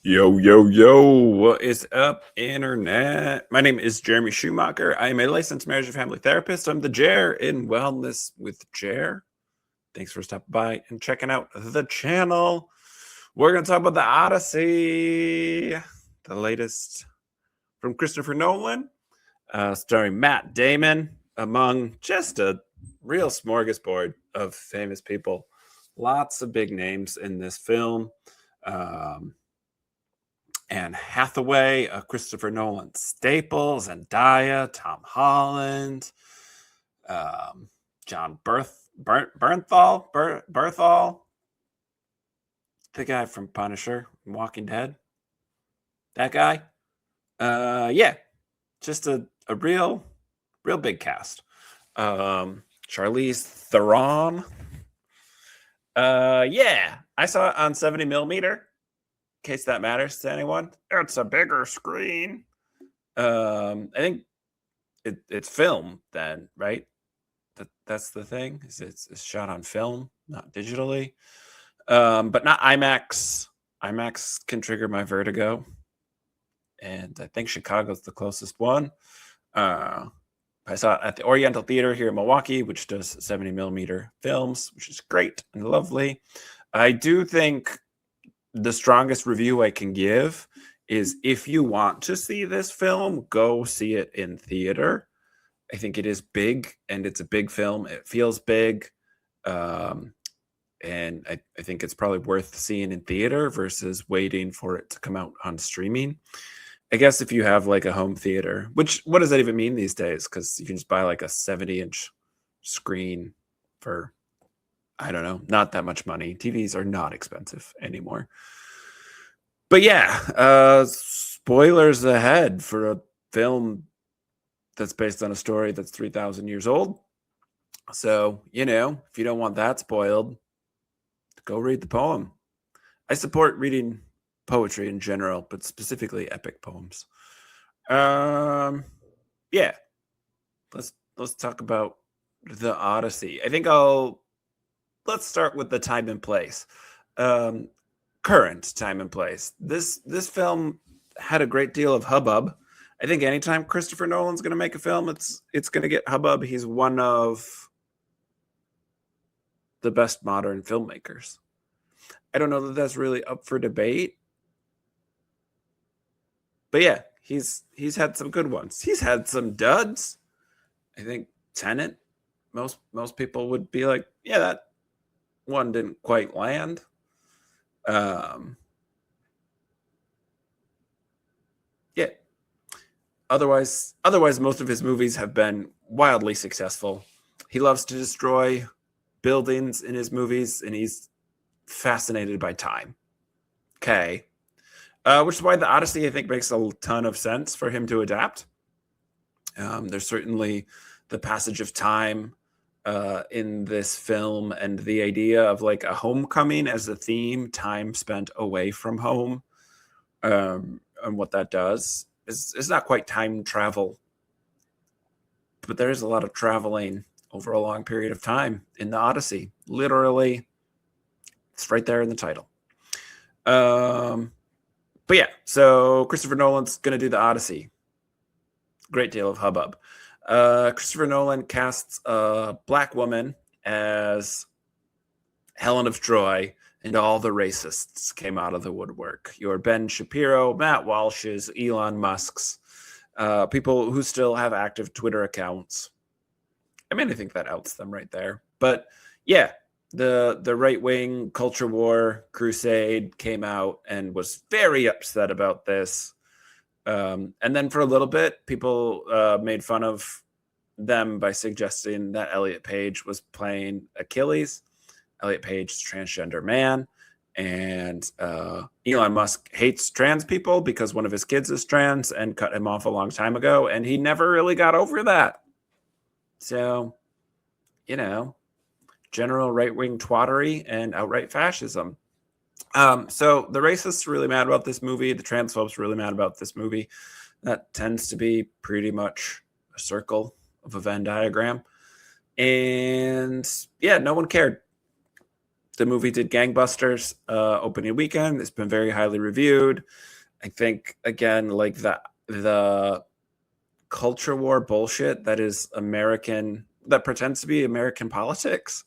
Yo, yo, yo, what is up, internet? My name is Jeremy Schumacher. I am a licensed marriage and family therapist. I'm the Jer in Wellness with Jer. Thanks for stopping by and checking out the channel. We're going to talk about the Odyssey, the latest from Christopher Nolan, starring Matt Damon, among just a real smorgasbord of famous people. Lots of big names in this film. And Hathaway, Christopher Nolan staple, Zendaya, Tom Holland, John Berthal, the guy from Punisher, Walking Dead, that guy. Yeah, just a real big cast. Charlize Theron. Yeah, I saw it on 70 millimeter. In case that matters to anyone, it's a bigger screen. I think it's film then, right? That's the thing. It's shot on film, not digitally, but not IMAX. IMAX can trigger my vertigo, and I think Chicago's the closest one. I saw it at the Oriental Theater here in Milwaukee, which does 70 millimeter films, which is great and lovely. I do think the strongest review I can give is if you want to see this film, go see it in theater. I think it is big, and it's a big film. It feels big. And I think it's probably worth seeing in theater versus waiting for it to come out on streaming. I guess if you have like a home theater, which what does that even mean these days? Because you can just buy like a 70-inch screen for, I don't know, not that much money. TVs are not expensive anymore. But yeah, spoilers ahead for a film that's based on a story that's 3,000 years old. So, if you don't want that spoiled, go read the poem. I support reading poetry in general, but specifically epic poems. Yeah. Let's talk about the Odyssey. I think let's start with the time and place. Current time and place. This film had a great deal of hubbub. I think anytime Christopher Nolan's going to make a film, it's going to get hubbub. He's one of the best modern filmmakers. I don't know that that's really up for debate, but yeah, he's had some good ones. He's had some duds. I think Tenet, most people would be like, yeah, that one didn't quite land. Yeah. Otherwise, most of his movies have been wildly successful. He loves to destroy buildings in his movies, and he's fascinated by time. Okay. Which is why the Odyssey, I think, makes a ton of sense for him to adapt. There's certainly the passage of time in this film, and the idea of like a homecoming as a theme, time spent away from home, and what that does is not quite time travel, but there is a lot of traveling over a long period of time in the Odyssey. Literally, it's right there in the title. But yeah, so Christopher Nolan's going to do the Odyssey. Great deal of hubbub. Christopher Nolan casts a black woman as Helen of Troy, and all the racists came out of the woodwork. Your Ben Shapiro, Matt Walsh's, Elon Musk's, people who still have active Twitter accounts. I mean, I think that outs them right there. But yeah, the right-wing culture war crusade came out and was very upset about this. And then for a little bit, people made fun of them by suggesting that Elliot Page was playing Achilles. Elliot Page is a transgender man, and Elon Musk hates trans people because one of his kids is trans and cut him off a long time ago, and he never really got over that. So, general right-wing twattery and outright fascism. So the racists are really mad about this movie. The transphobes are really mad about this movie. That tends to be pretty much a circle of a Venn diagram. And yeah, no one cared. the movie did gangbusters opening weekend. It's been very highly reviewed. I think, again, like the culture war bullshit that is American, that pretends to be American politics,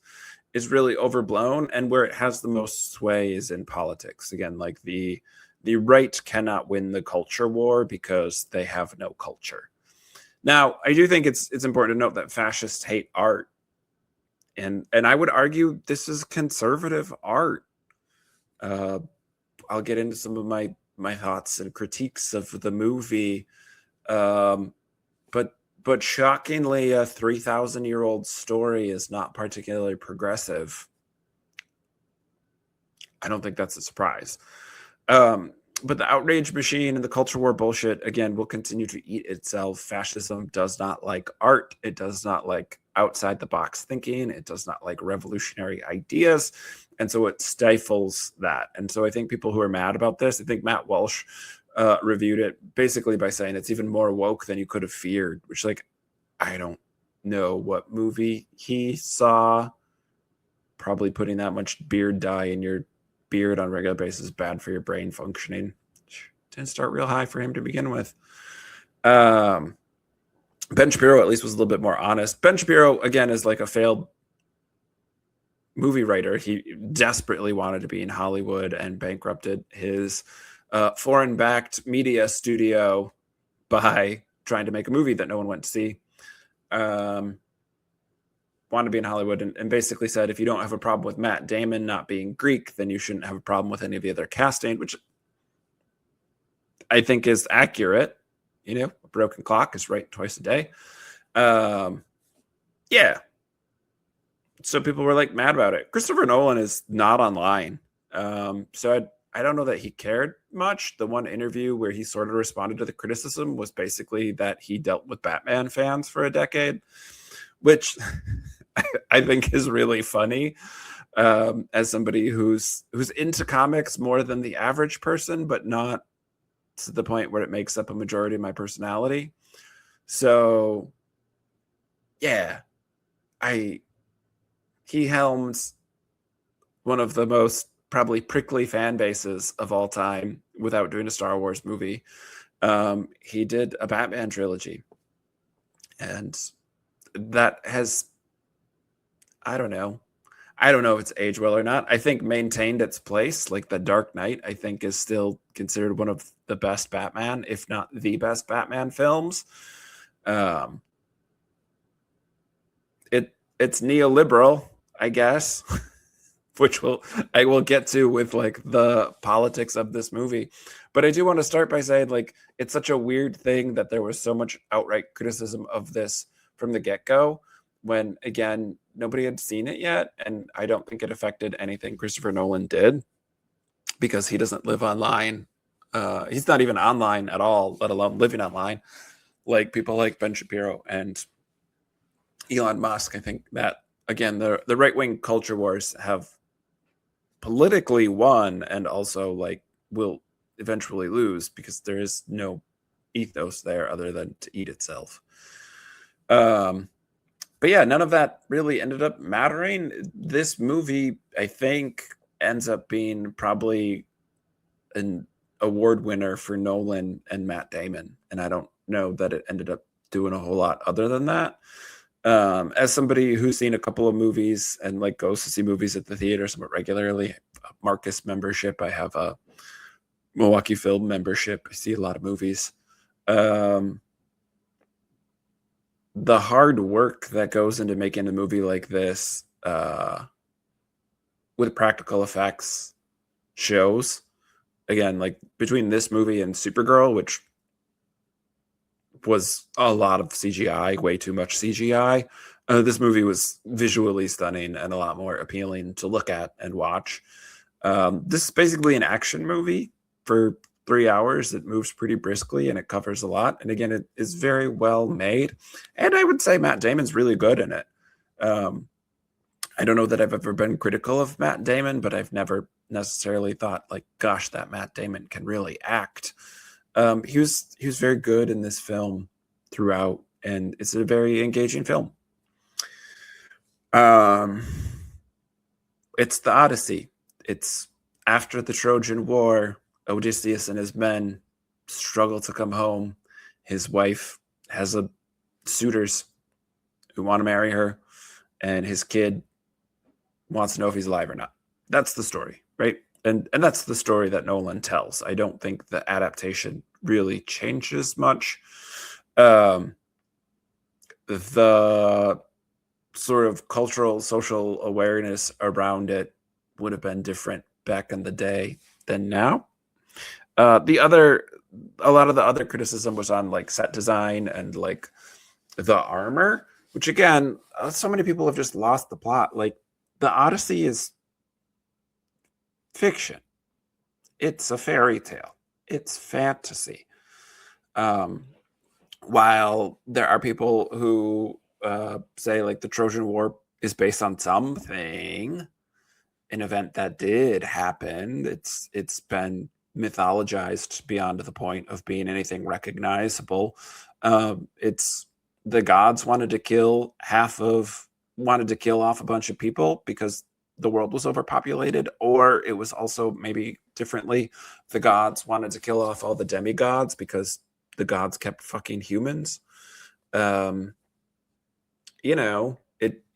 is really overblown, and where it has the most sway is in politics. Again, like the right cannot win the culture war because they have no culture. Now, I do think it's important to note that fascists hate art, and I would argue this is conservative art. I'll get into some of my thoughts and critiques of the movie, but shockingly, a 3,000-year-old story is not particularly progressive. I don't think that's a surprise. But the outrage machine and the culture war bullshit, again, will continue to eat itself. Fascism does not like art. It does not like outside the box thinking. It does not like revolutionary ideas. And so it stifles that. And so I think people who are mad about this, I think Matt Walsh reviewed it basically by saying it's even more woke than you could have feared, which, like, I don't know what movie he saw. Probably putting that much beard dye in your beard on a regular basis is bad for your brain functioning. Didn't start real high for him to begin with. Ben Shapiro at least was a little bit more honest. Ben Shapiro, again, is like a failed movie writer. He desperately wanted to be in Hollywood and bankrupted his foreign-backed media studio by trying to make a movie that no one went to see. Wanted to be in Hollywood and basically said, if you don't have a problem with Matt Damon not being Greek, then you shouldn't have a problem with any of the other casting, which I think is accurate. You know, a broken clock is right twice a day. Yeah. So people were like mad about it. Christopher Nolan is not online. So I don't know that he cared much. The one interview where he sort of responded to the criticism was basically that he dealt with Batman fans for a decade, which I think is really funny, as somebody who's into comics more than the average person, but not to the point where it makes up a majority of my personality. So yeah, he helms one of the most probably prickly fan bases of all time without doing a Star Wars movie. He did a Batman trilogy, and that has, I don't know if it's aged well or not. I think maintained its place. Like The Dark Knight, I think, is still considered one of the best Batman, if not the best Batman films. It's neoliberal, I guess, which I will get to with like the politics of this movie. But I do want to start by saying, like, it's such a weird thing that there was so much outright criticism of this from the get-go, when, again, nobody had seen it yet, and I don't think it affected anything Christopher Nolan did, because he doesn't live online. He's not even online at all, let alone living online, like people like Ben Shapiro and Elon Musk. I think that, again, the right-wing culture wars have politically won, and also like will eventually lose, because there is no ethos there other than to eat itself. But yeah, none of that really ended up mattering. This movie, I think, ends up being probably an award winner for Nolan and Matt Damon, and I don't know that it ended up doing a whole lot other than that. As somebody who's seen a couple of movies and like goes to see movies at the theater somewhat regularly, a Marcus membership, I have a Milwaukee Film membership, I see a lot of movies. The hard work that goes into making a movie like this with practical effects shows. Again, like between this movie and Supergirl, which was a lot of CGI, way too much CGI. This movie was visually stunning and a lot more appealing to look at and watch. This is basically an action movie for 3 hours. It moves pretty briskly and it covers a lot. And again, it is very well made. And I would say Matt Damon's really good in it. I don't know that I've ever been critical of Matt Damon, but I've never necessarily thought like, gosh, that Matt Damon can really act. He was very good in this film throughout, and it's a very engaging film. It's the Odyssey. It's after the Trojan War, Odysseus and his men struggle to come home. His wife has suitors who want to marry her, and his kid wants to know if he's alive or not. That's the story, right? And that's the story that Nolan tells. I don't think the adaptation really changes much. The sort of cultural, social awareness around it would have been different back in the day than now. A lot of the other criticism was on like set design and like the armor, which again, so many people have just lost the plot. Like the Odyssey is fiction. It's a fairy tale. It's fantasy. While there are people who say like the Trojan War is based on something, an event that did happen, it's been mythologized beyond the point of being anything recognizable. It's the gods wanted to kill off a bunch of people because the world was overpopulated, or it was also maybe differently, the gods wanted to kill off all the demigods because the gods kept fucking humans.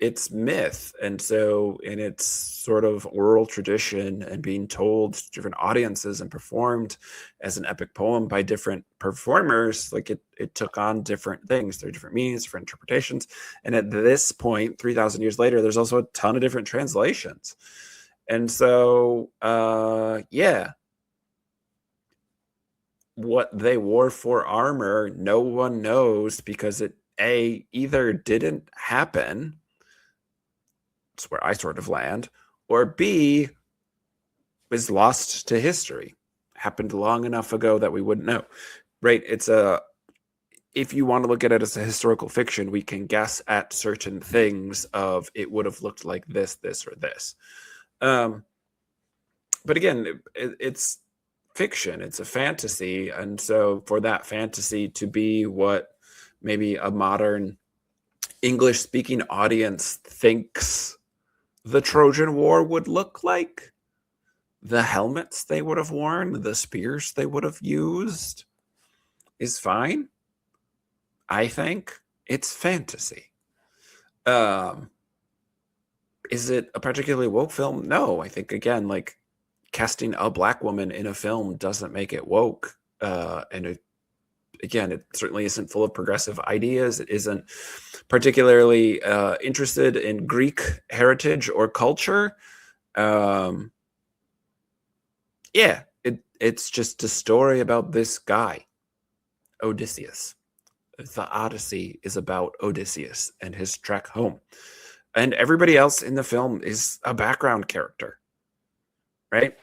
It's myth, and so in its sort of oral tradition and being told to different audiences and performed as an epic poem by different performers, like it took on different things. There are different meanings, different interpretations, and at this point 3,000 years later there's also a ton of different translations. And so what they wore for armor, no one knows, because it either didn't happen, it's where I sort of land, or B, is lost to history, happened long enough ago that we wouldn't know, right? If you want to look at it as a historical fiction, we can guess at certain things of it would have looked like this, or this. But again, it's fiction, it's a fantasy, and so for that fantasy to be what maybe a modern English-speaking audience thinks the Trojan War would look like, the helmets they would have worn, the spears they would have used, is fine. I think it's fantasy. Is it a particularly woke film? No, I think, again, like casting a black woman in a film doesn't make it woke. And it certainly isn't full of progressive ideas. It isn't particularly interested in Greek heritage or culture. It's just a story about this guy, Odysseus. The Odyssey is about Odysseus and his trek home. And everybody else in the film is a background character, right?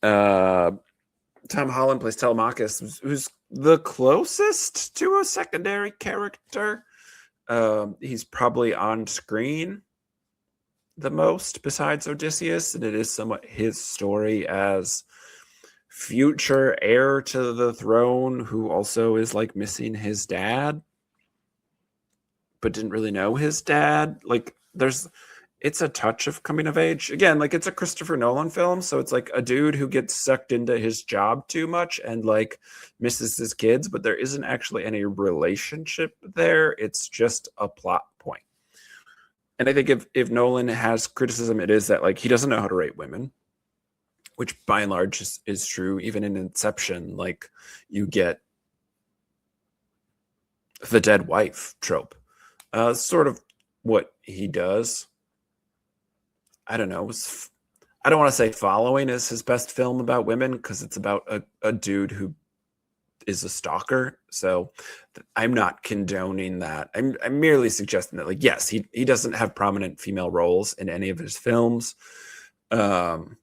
Tom Holland plays Telemachus, who's the closest to a secondary character. He's probably on screen the most besides Odysseus, and it is somewhat his story as future heir to the throne who also is like missing his dad but didn't really know his dad. Like it's a touch of coming of age. Again, like it's a Christopher Nolan film, so it's like a dude who gets sucked into his job too much and like misses his kids, but there isn't actually any relationship there. It's just a plot point. And I think if Nolan has criticism, it is that like he doesn't know how to write women, which by and large is true. Even in Inception, like you get the dead wife trope. Sort of what he does. I don't know. I don't want to say Following is his best film about women because it's about a dude who is a stalker. So I'm not condoning that. I'm merely suggesting that, like, yes, he doesn't have prominent female roles in any of his films. Batman,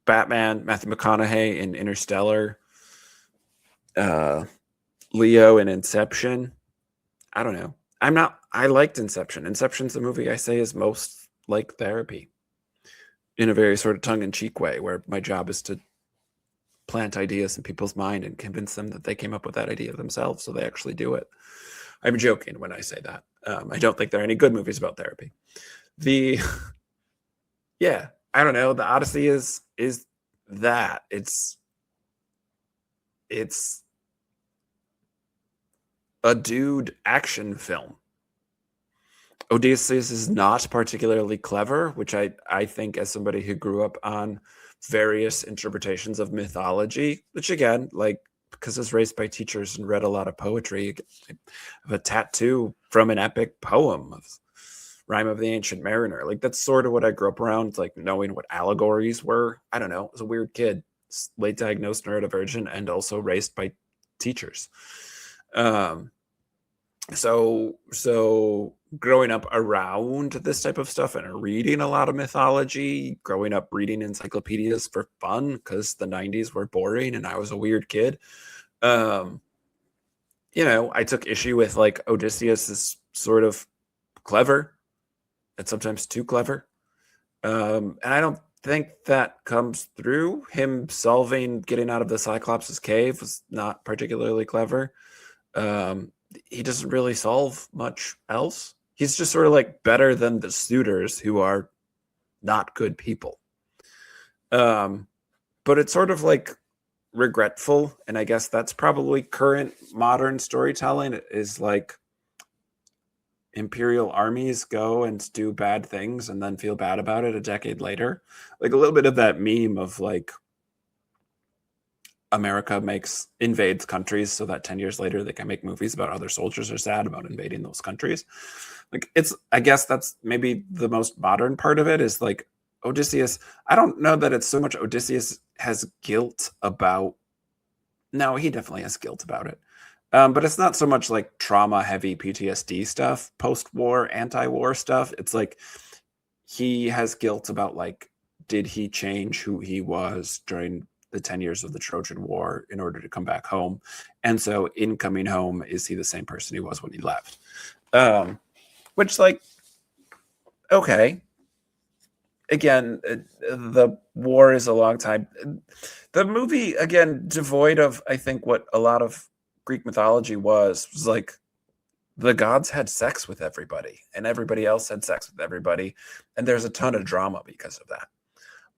Matthew McConaughey in Interstellar, Leo in Inception. I don't know. I liked Inception. Inception's the movie I say is most like therapy in a very sort of tongue-in-cheek way, where my job is to plant ideas in people's mind and convince them that they came up with that idea themselves, so they actually do it. I'm joking when I say that. I don't think there are any good movies about therapy. The yeah, I don't know. The Odyssey is that. It's a dude action film. Odysseus is not particularly clever, which I think, as somebody who grew up on various interpretations of mythology, which again, like, because I was raised by teachers and read a lot of poetry, I have a tattoo from an epic poem of Rhyme of the Ancient Mariner. Like, that's sort of what I grew up around, like knowing what allegories were. I don't know. I was a weird kid, late diagnosed neurodivergent, and also raised by teachers. So growing up around this type of stuff and reading a lot of mythology, growing up reading encyclopedias for fun because the 90s were boring and I was a weird kid. I took issue with like Odysseus is sort of clever and sometimes too clever. And I don't think that comes through. Him getting out of the Cyclops' cave was not particularly clever. He doesn't really solve much else. He's just sort of like better than the suitors who are not good people. But it's sort of like regretful. And I guess that's probably current modern storytelling, is like imperial armies go and do bad things and then feel bad about it a decade later. Like a little bit of that meme of like, America invades countries so that 10 years later they can make movies about how their soldiers are sad about invading those countries. Like, I guess that's maybe the most modern part of it, is like Odysseus. I don't know that it's so much Odysseus has guilt about. No, he definitely has guilt about it. But it's not so much like trauma heavy PTSD stuff, post-war, anti-war stuff. It's like he has guilt about, like, did he change who he was during the 10 years of the Trojan War in order to come back home? And so in coming home, is he the same person he was when he left? Which, like, okay. Again, the war is a long time. The movie, again, devoid of, I think, what a lot of Greek mythology was like, the gods had sex with everybody and everybody else had sex with everybody. And there's a ton of drama because of that.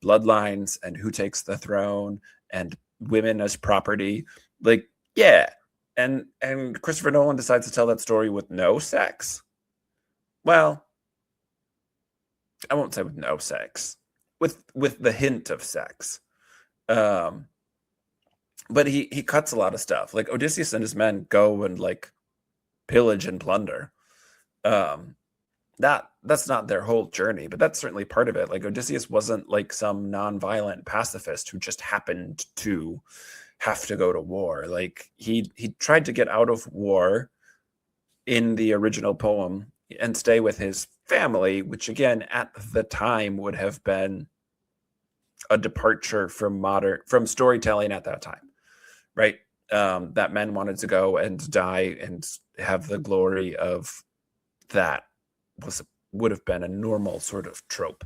Bloodlines and who takes the throne and women as property. Like, yeah. And Christopher Nolan decides to tell that story with no sex. Well, I won't say with no sex, with the hint of sex. But he cuts a lot of stuff. Like, Odysseus and his men go and like pillage and plunder. That's not their whole journey, but that's certainly part of it. Like, Odysseus wasn't like some non-violent pacifist who just happened to have to go to war. Like, he tried to get out of war in the original poem and stay with his family, which again at the time would have been a departure from storytelling at that time, right? That men wanted to go and die and have the glory of that would have been a normal sort of trope.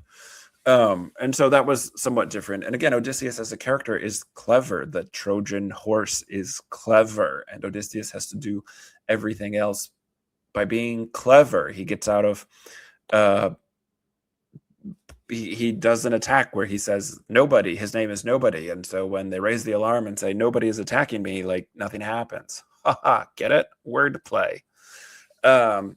And so that was somewhat different. And again, Odysseus as a character is clever. The Trojan horse is clever, and Odysseus has to do everything else by being clever. He gets out of he does an attack where he says nobody, his name is Nobody. And so when they raise the alarm and say nobody is attacking me, like, nothing happens. Haha, get it? Wordplay. And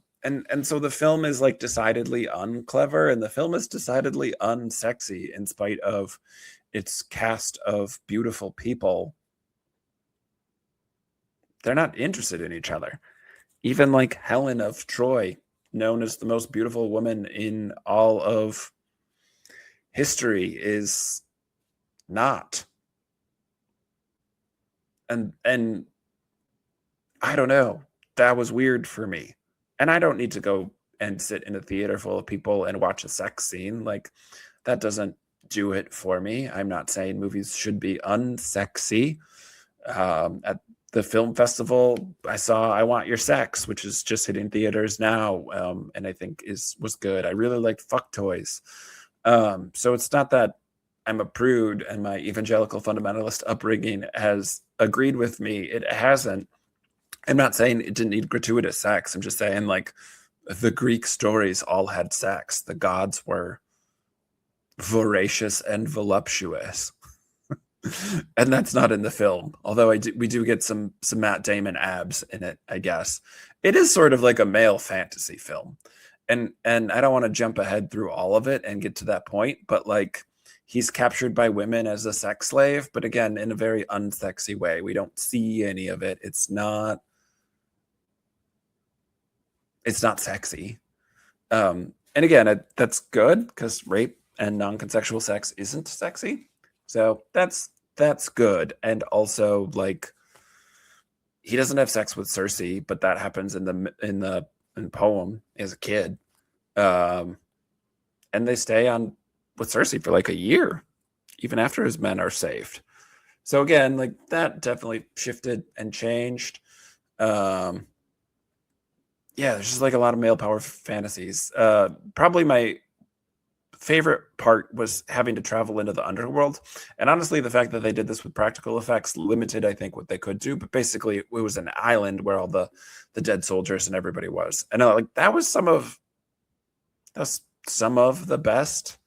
so the film is like decidedly unclever, and the film is decidedly unsexy in spite of its cast of beautiful people. They're not interested in each other. Even like Helen of Troy, known as the most beautiful woman in all of history, is not. And I don't know. That was weird for me. And I don't need to go and sit in a theater full of people and watch a sex scene. Like, that doesn't do it for me. I'm not saying movies should be unsexy. At the film festival, I saw I Want Your Sex, which is just hitting theaters now, and I think was good. I really liked Fuck Toys. So it's not that I'm a prude and my evangelical fundamentalist upbringing has agreed with me. It hasn't. I'm not saying it didn't need gratuitous sex. I'm just saying, like, The Greek stories all had sex. The gods were voracious and voluptuous. And that's not in the film, although we do get some Matt Damon abs in it, I guess. It is sort of like a male fantasy film. And I don't want to jump ahead through all of it and get to that point, but like he's captured by women as a sex slave, but again, in a very unsexy way. We don't see any of it. It's not sexy. And again, that's good because rape and non-consensual sex isn't sexy. So that's good. And also, like, he doesn't have sex with Cersei, but that happens in the poem as a kid. And they stay on with Cersei for like a year, even after his men are saved. So again, like that definitely shifted and changed. Yeah, there's just like a lot of male power fantasies. Probably my favorite part was having to travel into the underworld. And honestly, the fact that they did this with practical effects limited, I think, what they could do. But basically, it was an island where all the dead soldiers and everybody was. And like that was some of the best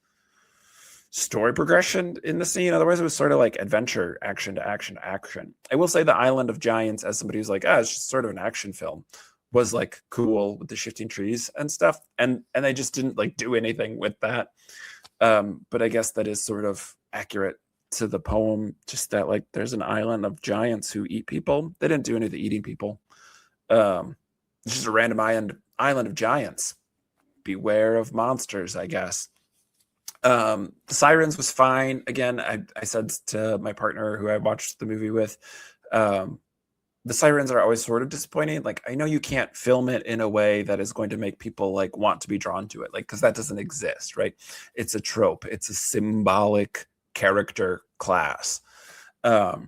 story progression in the scene. Otherwise, it was sort of like adventure, action to action to action. I will say the Island of Giants, as somebody who's like, it's just sort of an action film, was like cool with the shifting trees and stuff. And they just didn't like do anything with that. But I guess that is sort of accurate to the poem, just that like there's an island of giants who eat people. They didn't do any of the eating people. It's just a random island of giants. Beware of monsters, I guess. The Sirens was fine. Again, I said to my partner who I watched the movie with, the Sirens are always sort of disappointing. Like, I know you can't film it in a way that is going to make people like want to be drawn to it, like, because that doesn't exist, right? It's a trope. It's a symbolic character class. But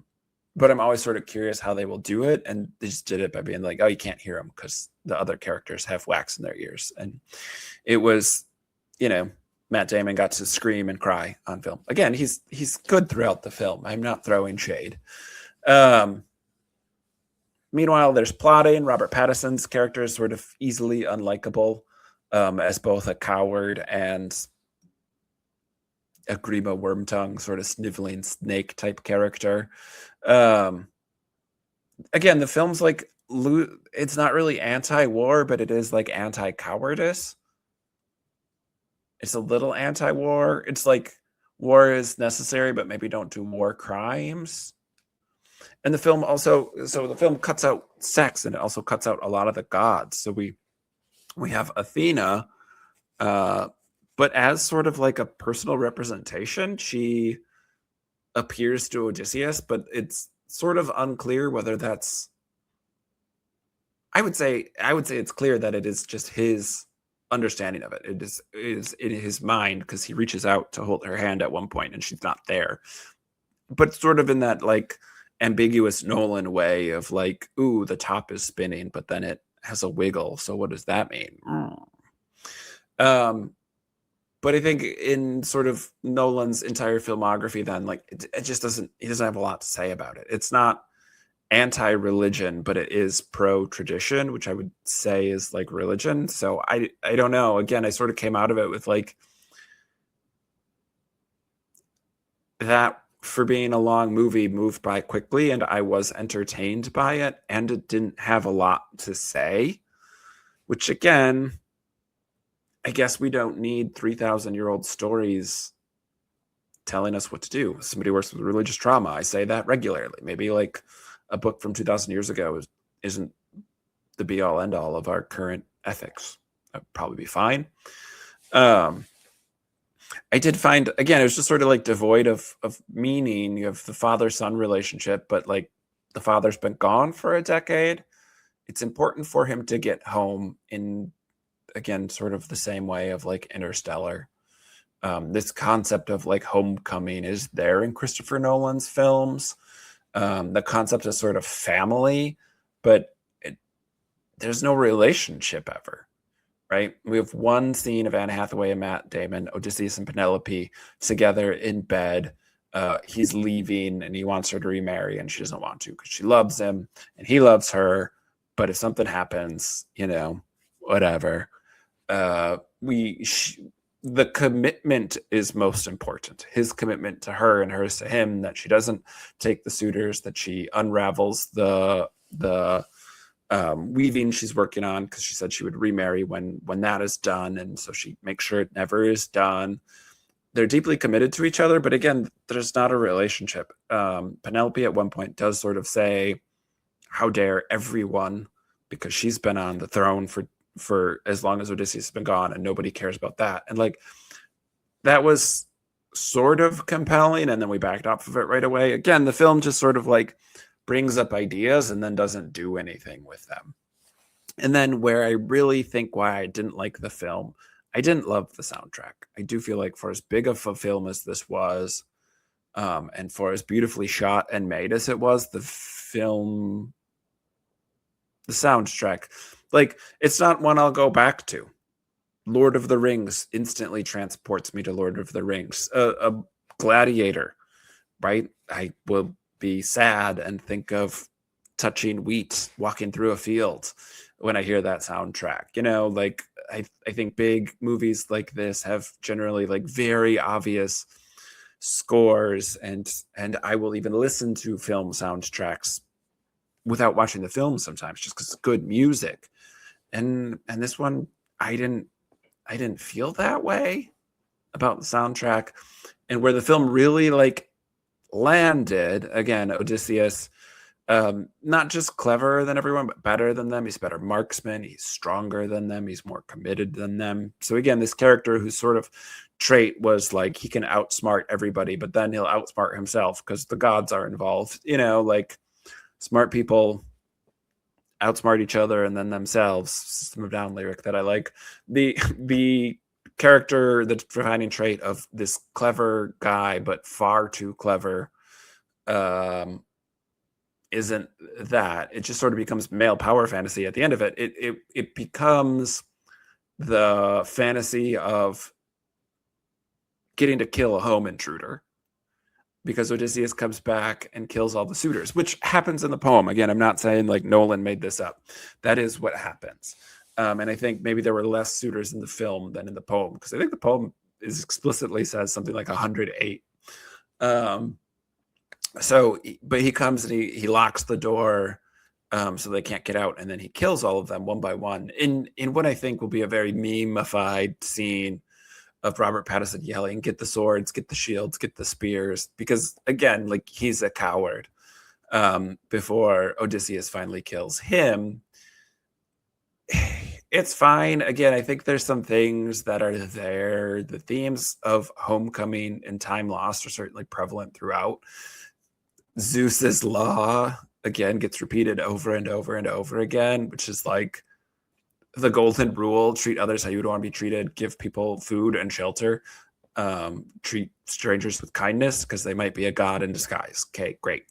I'm always sort of curious how they will do it. And they just did it by being like, oh, you can't hear them because the other characters have wax in their ears. And it was, Matt Damon got to scream and cry on film. Again, he's good throughout the film. I'm not throwing shade. Meanwhile, there's plotting. Robert Pattinson's character is sort of easily unlikable as both a coward and a Grima Wormtongue sort of sniveling snake type character. Again, the film's like, it's not really anti-war, but it is like anti-cowardice. It's a little anti-war. It's like war is necessary, but maybe don't do war crimes. And the film cuts out sex, and it also cuts out a lot of the gods. So we have Athena, but as sort of like a personal representation, she appears to Odysseus, but it's sort of unclear whether that's. I would say it's clear that it is just his understanding of it. It is in his mind because he reaches out to hold her hand at one point and she's not there. But sort of in that like ambiguous Nolan way of like, ooh, the top is spinning, but then it has a wiggle. So what does that mean? But I think in sort of Nolan's entire filmography, then like it just doesn't. He doesn't have a lot to say about it. It's not anti-religion, but it is pro-tradition, which I would say is like religion. So I don't know. Again, I sort of came out of it with like that. For being a long movie, moved by quickly, and I was entertained by it, and it didn't have a lot to say, which again, I guess we don't need 3,000-year-old stories telling us what to do. Somebody works with religious trauma. I say that regularly. Maybe like a book from 2,000 years ago isn't the be-all, end-all of our current ethics. That would probably be fine. I did find, again, it was just sort of like devoid of meaning. You have the father-son relationship, but like the father's been gone for a decade. It's important for him to get home in, again, sort of the same way of like Interstellar. This concept of like homecoming is there in Christopher Nolan's films. The concept of sort of family, but there's no relationship ever. Right? We have one scene of Anne Hathaway and Matt Damon, Odysseus and Penelope together in bed. He's leaving and he wants her to remarry and she doesn't want to because she loves him and he loves her. But if something happens, whatever. the commitment is most important. His commitment to her and hers to him, that she doesn't take the suitors, that she unravels the weaving she's working on, because she said she would remarry when that is done, and so she makes sure it never is done. They're deeply committed to each other, but again, there's not a relationship. Penelope at one point does sort of say, how dare everyone, because she's been on the throne for as long as Odysseus has been gone, and nobody cares about that. And like, that was sort of compelling, and then we backed off of it right away. Again, the film just sort of like brings up ideas and then doesn't do anything with them. And then where I really think why I didn't like the film, I didn't love the soundtrack. I do feel like for as big of a film as this was, and for as beautifully shot and made as it was, the soundtrack, like, it's not one I'll go back to. Lord of the Rings instantly transports me to Lord of the Rings. A Gladiator, right? I will be sad and think of touching wheat, walking through a field when I hear that soundtrack. You know, like, I think big movies like this have generally like very obvious scores, and I will even listen to film soundtracks without watching the film sometimes, just because it's good music. And this one, I didn't feel that way about the soundtrack. And where the film really like landed, again, Odysseus, not just cleverer than everyone, but better than them. He's a better marksman. He's stronger than them. He's more committed than them. So again, this character whose sort of trait was like, he can outsmart everybody, but then he'll outsmart himself because the gods are involved. You know, like, smart people outsmart each other and then themselves. System of Down lyric that I like. The character, the defining trait of this clever guy, but far too clever, isn't that. It just sort of becomes male power fantasy at the end of it. It becomes the fantasy of getting to kill a home intruder, because Odysseus comes back and kills all the suitors, which happens in the poem. Again, I'm not saying like Nolan made this up. That is what happens. And I think maybe there were less suitors in the film than in the poem, because I think the poem explicitly says something like 108. But he comes and he locks the door, so they can't get out, and then he kills all of them one by one in what I think will be a very meme-ified scene of Robert Pattinson yelling, "Get the swords, get the shields, get the spears," because again, like, he's a coward, before Odysseus finally kills him. It's fine. Again, I think there's some things that are there. The themes of homecoming and time lost are certainly prevalent throughout. Zeus's law, again, gets repeated over and over and over again, which is like the golden rule: treat others how you would want to be treated, give people food and shelter, treat strangers with kindness because they might be a god in disguise. Okay, great.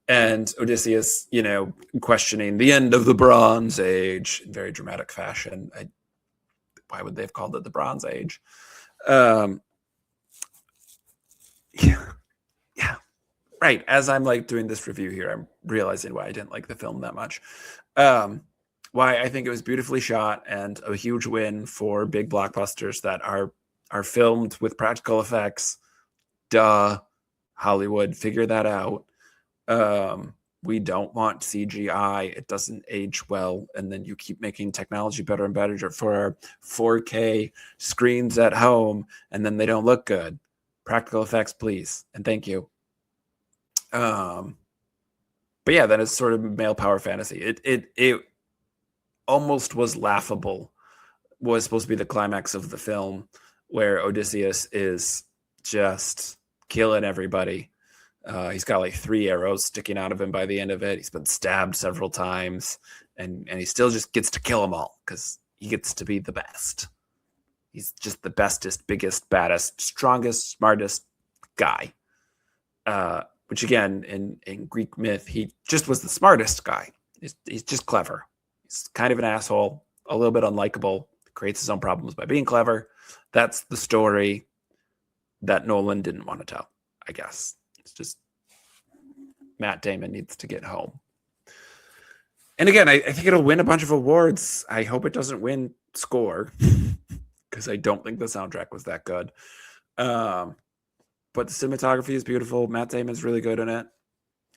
And Odysseus, you know, questioning the end of the Bronze Age in very dramatic fashion. Why would they have called it the Bronze Age? Yeah, right. As I'm like doing this review here, I'm realizing why I didn't like the film that much. Why I think it was beautifully shot and a huge win for big blockbusters that are filmed with practical effects. Duh, Hollywood, figure that out. We don't want CGI. It doesn't age well. And then you keep making technology better and better for our 4K screens at home, and then they don't look good. Practical effects, please. And thank you. But yeah, that is sort of male power fantasy. It almost was laughable. Was supposed to be the climax of the film, where Odysseus is just killing everybody. He's got like 3 arrows sticking out of him by the end of it. He's been stabbed several times, and he still just gets to kill them all because he gets to be the best. He's just the bestest, biggest, baddest, strongest, smartest guy. Which again, in Greek myth, he just was the smartest guy. He's just clever. He's kind of an asshole, a little bit unlikable, creates his own problems by being clever. That's the story that Nolan didn't want to tell, I guess. It's just Matt Damon needs to get home. And again, I think it'll win a bunch of awards. I hope it doesn't win score because I don't think the soundtrack was that good. But the cinematography is beautiful. Matt Damon's really good in it.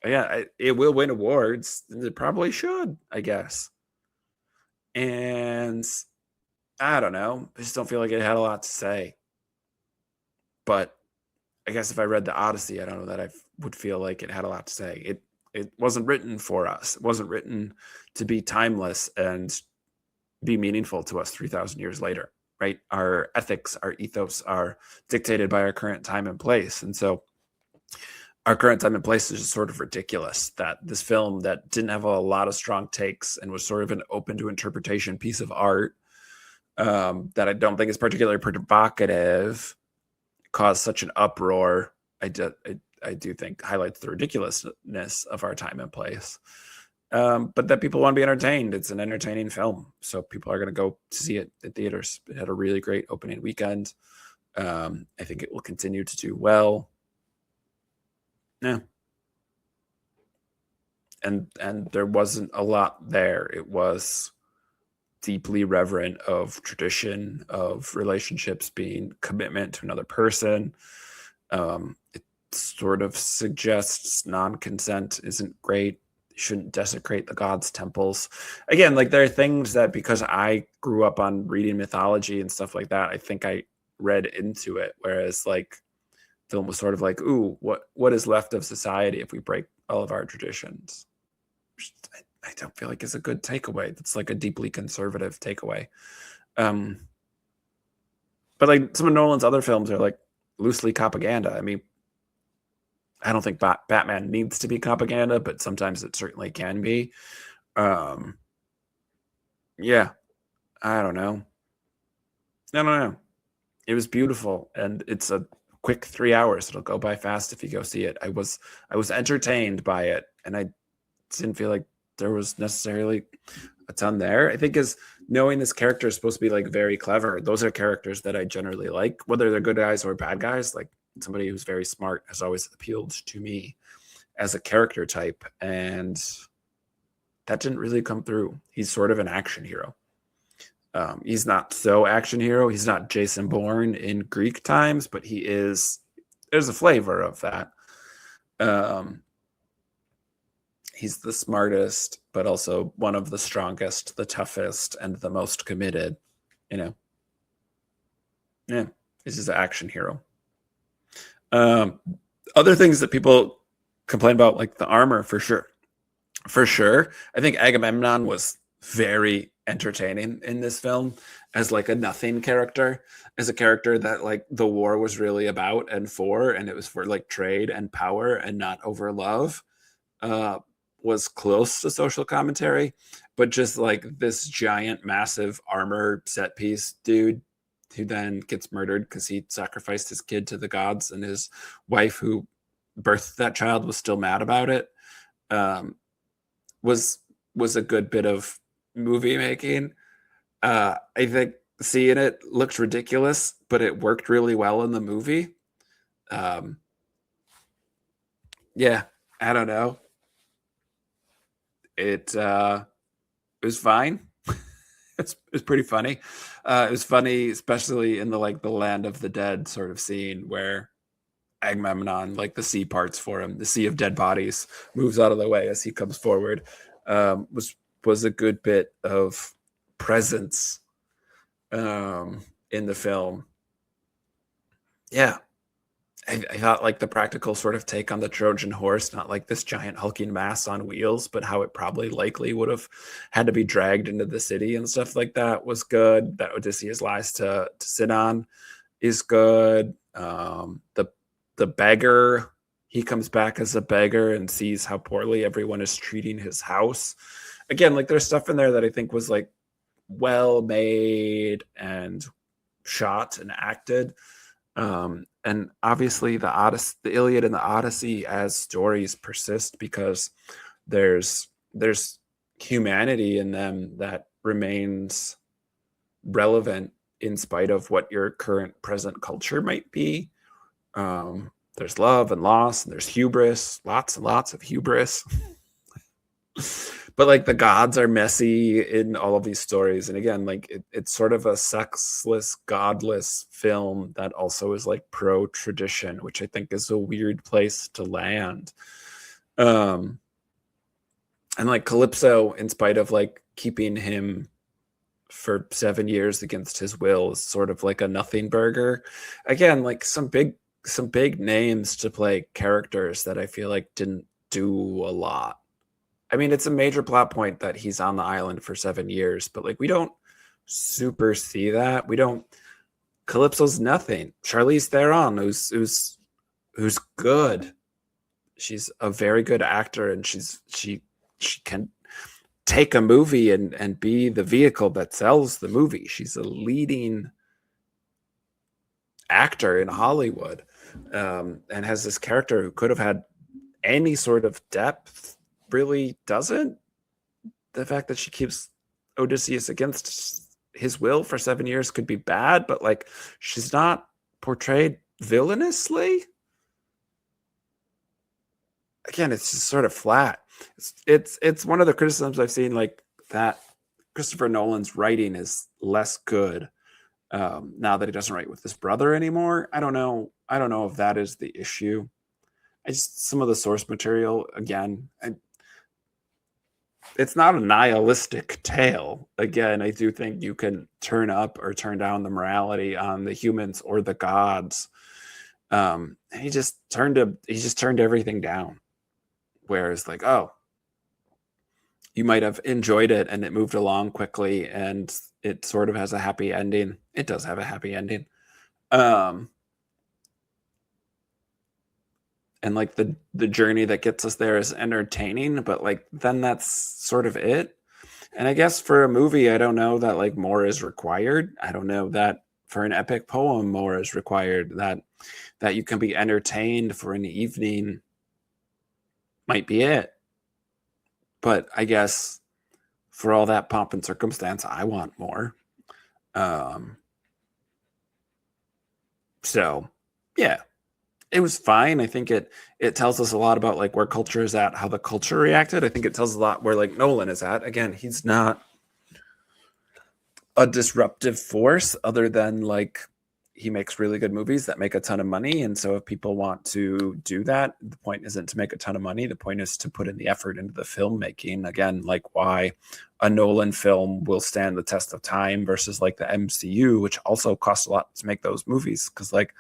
Yeah, it will win awards. It probably should, I guess. And I don't know. I just don't feel like it had a lot to say. But I guess if I read the Odyssey, I don't know that I would feel like it had a lot to say. It wasn't written for us. It wasn't written to be timeless and be meaningful to us 3,000 years later, right? Our ethics, our ethos are dictated by our current time and place. And so our current time and place is just sort of ridiculous that this film that didn't have a lot of strong takes and was sort of an open to interpretation piece of art that I don't think is particularly provocative caused such an uproar. I do think highlights the ridiculousness of our time and place. But that people want to be entertained. It's an entertaining film. So people are going to go see it in theaters. It had a really great opening weekend. I think it will continue to do well. Yeah. And there wasn't a lot there. It was deeply reverent of tradition, of relationships being commitment to another person. It sort of suggests non-consent isn't great. You shouldn't desecrate the gods' temples. Again, like there are things that because I grew up on reading mythology and stuff like that, I think I read into it. Whereas like film was sort of like, ooh, what is left of society if we break all of our traditions? I don't feel like it's a good takeaway. It's like a deeply conservative takeaway. But like some of Nolan's other films are like loosely propaganda. I mean, I don't think Batman needs to be propaganda, but sometimes it certainly can be. Yeah, I don't know. It was beautiful, and it's a quick 3 hours. It'll go by fast if you go see it. I was entertained by it, and I didn't feel like there was necessarily a ton there. I think is knowing this character is supposed to be like very clever. Those are characters that I generally like, whether they're good guys or bad guys. Like somebody who's very smart has always appealed to me as a character type, and that didn't really come through. He's sort of an action hero. He's not so action hero. He's not Jason Bourne in Greek times, but he is. There's a flavor of that. He's the smartest, but also one of the strongest, the toughest, and the most committed. You know, yeah, he's just an action hero. Other things that people complain about, like the armor, for sure. I think Agamemnon was very entertaining in this film as like a nothing character, as a character that like the war was really about and for, and it was for like trade and power and not over love. Was close to social commentary, but just like this giant, massive armor set piece dude who then gets murdered because he sacrificed his kid to the gods, and his wife, who birthed that child, was still mad about it. Was a good bit of movie making. I think seeing it looked ridiculous, but it worked really well in the movie. Yeah, I don't know. It was fine. It's pretty funny. It was funny, especially in the like the land of the dead sort of scene where Agamemnon, like the sea parts for him, the sea of dead bodies moves out of the way as he comes forward. Was a good bit of presence in the film. Yeah, I thought like the practical sort of take on the Trojan horse, not like this giant hulking mass on wheels, but how it probably likely would have had to be dragged into the city and stuff like that was good. That Odysseus lies to sit on is good. The beggar, he comes back as a beggar and sees how poorly everyone is treating his house. Again, like there's stuff in there that I think was like well made and shot and acted. And obviously the Iliad and the Odyssey as stories persist because there's humanity in them that remains relevant in spite of what your current present culture might be. There's love and loss, and there's hubris, lots and lots of hubris. but like the gods are messy in all of these stories, and again, like it's sort of a sexless, godless film that also is like pro tradition, which I think is a weird place to land. um and like Calypso, in spite of like keeping him for 7 years against his will, is sort of like a nothing burger. Again, like some big names to play characters that I feel like didn't do a lot. I mean, it's a major plot point that he's on the island for 7 years, but like we don't super see that. We don't. Calypso's nothing. Charlize Theron, who's good. She's a very good actor, and she can take a movie and be the vehicle that sells the movie. She's a leading actor in Hollywood, and has this character who could have had any sort of depth, really doesn't. The fact that she keeps Odysseus against his will for 7 years could be bad, but like she's not portrayed villainously. Again, it's just sort of flat. It's one of the criticisms I've seen, like that Christopher Nolan's writing is less good now that he doesn't write with his brother anymore. I don't know if that is the issue. Some of the source material, again, it's not a nihilistic tale. Again, I do think you can turn up or turn down the morality on the humans or the gods. He just turned everything down. Whereas like, oh, you might have enjoyed it and it moved along quickly and it sort of has a happy ending. It does have a happy ending. And like the journey that gets us there is entertaining, but like then that's sort of it. And I guess for a movie, I don't know that like more is required. I don't know that for an epic poem more is required. That you can be entertained for an evening might be it. But I guess for all that pomp and circumstance, I want more. So yeah, it was fine. I think it tells us a lot about like where culture is at, how the culture reacted. I think it tells a lot where like Nolan is at. Again, he's not a disruptive force other than like he makes really good movies that make a ton of money. And so if people want to do that, the point isn't to make a ton of money. The point is to put in the effort into the filmmaking. Again, like why a Nolan film will stand the test of time versus like the MCU, which also costs a lot to make those movies. Cause like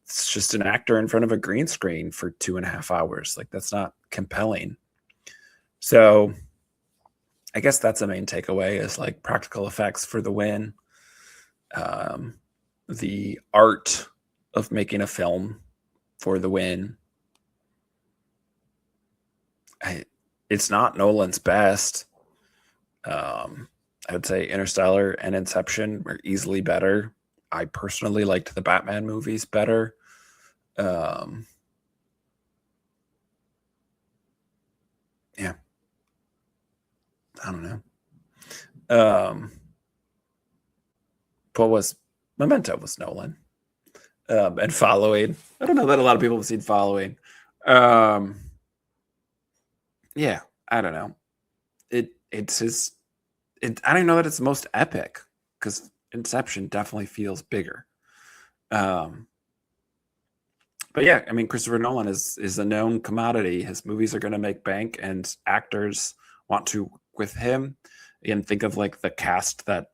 it's just an actor in front of a green screen for 2.5 hours. Like that's not compelling. So I guess that's the main takeaway is like practical effects for the win. The art of making a film for the win. It's not Nolan's best. I would say Interstellar and Inception were easily better. I personally liked the Batman movies better. Yeah. I don't know. What was Memento was Nolan. And Following. I don't know that a lot of people have seen Following. Yeah, I don't know. It's his. I don't know that it's the most epic because Inception definitely feels bigger. But yeah, I mean, Christopher Nolan is a known commodity. His movies are going to make bank, and actors want to work with him. Again, think of like the cast that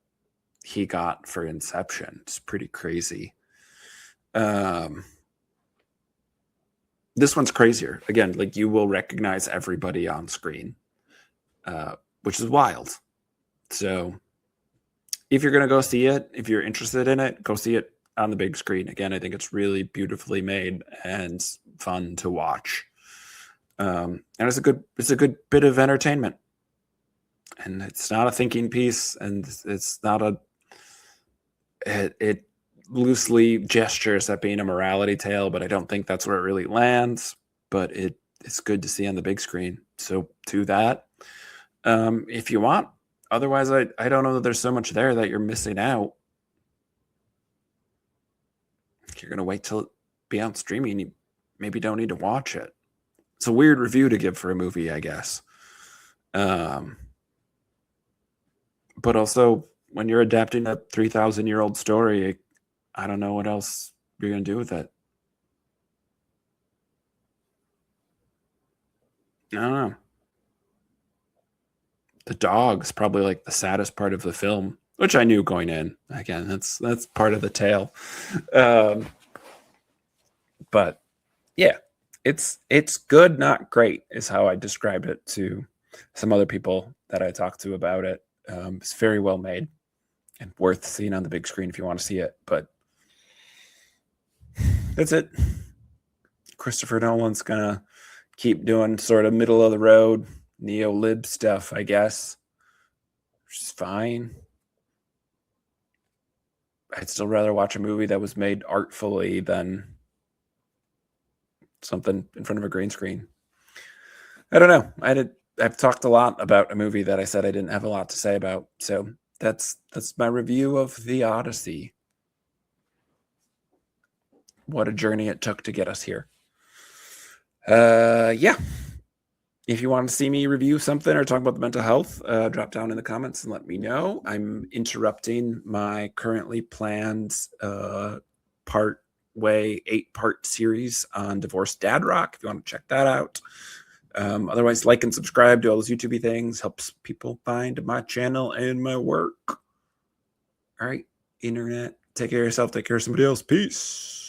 he got for Inception. It's pretty crazy. This one's crazier. Again, like you will recognize everybody on screen, which is wild. So if you're going to go see it, if you're interested in it, go see it on the big screen. Again, I think it's really beautifully made and fun to watch. And it's a good bit of entertainment. And it's not a thinking piece, and it's not it loosely gestures at being a morality tale, but I don't think that's where it really lands. But it's good to see on the big screen. So do that if you want. Otherwise, I don't know that there's so much there that you're missing out. If you're going to wait till it be on streaming, you maybe don't need to watch it. It's a weird review to give for a movie, I guess. But also, when you're adapting a 3,000-year-old story, I don't know what else you're going to do with it. I don't know. The dog's probably like the saddest part of the film, which I knew going in. Again, that's part of the tale. But yeah, it's good, not great, is how I described it to some other people that I talked to about it. It's very well made and worth seeing on the big screen if you want to see it. But that's it. Christopher Nolan's gonna keep doing sort of middle of the road neo-lib stuff, I guess, which is fine. I'd still rather watch a movie that was made artfully than something in front of a green screen. I don't know. I've talked a lot about a movie that I said I didn't have a lot to say about. So that's my review of The Odyssey. What a journey it took to get us here. Yeah. If you want to see me review something or talk about the mental health, drop down in the comments and let me know. I'm interrupting my currently planned 8-part series on divorced dad rock. If you want to check that out. Otherwise, like and subscribe to all those YouTube things. Helps people find my channel and my work. All right, internet. Take care of yourself. Take care of somebody else. Peace.